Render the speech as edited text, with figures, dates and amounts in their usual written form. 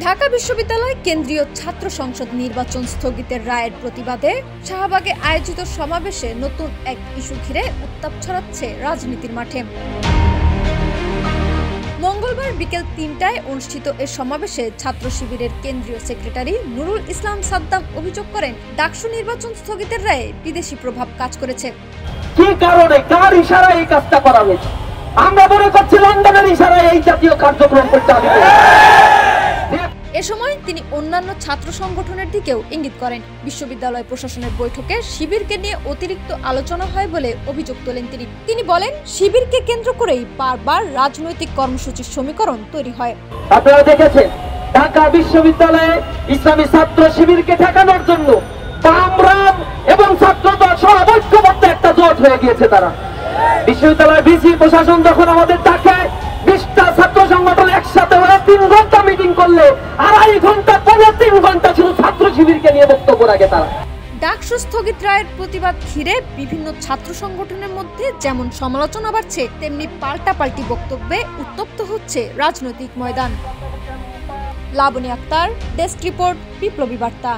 ঢাকা বিশ্ববিদ্যালয় কেন্দ্রীয় ছাত্র সংসদ নির্বাচন স্থগিতের রায়ের প্রতিবাদে শাহবাগে আয়োজিত সমাবেশে নতুন এক ইস্যু ঘিরে উত্তাপ ছড়াচ্ছে রাজনীতির মাঠে। মঙ্গলবার বিকেল ৩টায় অনুষ্ঠিত এ সমাবেশে ছাত্র শিবিরের কেন্দ্রীয় সেক্রেটারি নুরুল ইসলাম সাদ্দাম অভিযোগ করেন, ডাকসু নির্বাচন স্থগিতের রায়ে বিদেশি প্রভাব কাজ করেছে। কি কারণে, কার ইশারায় এই কাজটা করা হয়েছে? আমরা মনে করছি লন্ডনের ইশারায় এই জাতীয় কার্যক্রম পরিচালিত। এ সময় তিনি অন্যান্য ছাত্র সংগঠনের দিকেও ইঙ্গিত করেন। বিশ্ববিদ্যালয় প্রশাসনের বৈঠকে শিবিরকে নিয়ে অতিরিক্ত আলোচনা হয় বলে অভিযোগ তোলেন তিনি বলেন, শিবিরকে কেন্দ্র করেই বারবার রাজনৈতিক কর্মসূচির সমীকরণ তৈরি হয়। আপনারা দেখেছেন ঢাকা বিশ্ববিদ্যালয়ে ইসলামী ছাত্র শিবিরকে ঠেকানোর জন্য বামরাম এবং ছাত্রদল সহ ঐক্যবদ্ধ একটা জোট হয়ে গিয়েছে। তারা বিশ্ববিদ্যালয়ের ভিসি প্রশাসন যখন আমাদের ডাকে 20টা ছাত্র সংগঠন একসাথে হয়ে 3 ঘন্টা মিটিং করলে 2.5 ঘন্টা 3 ঘন্টা শুধু ছাত্র শিবিরকে নিয়ে বক্তব্য রাখে তারা। ডাকসু স্থগিত রায়ের প্রতিবাদ ঘিরে বিভিন্ন ছাত্র সংগঠনের মধ্যে যেমন সমালোচনা বাড়ছে, তেমনি পাল্টাপাল্টি বক্তব্যে উত্তপ্ত হচ্ছে রাজনৈতিক ময়দান। লাবনী আক্তার, ডেস্ক রিপোর্ট, বিপ্লবী বার্তা।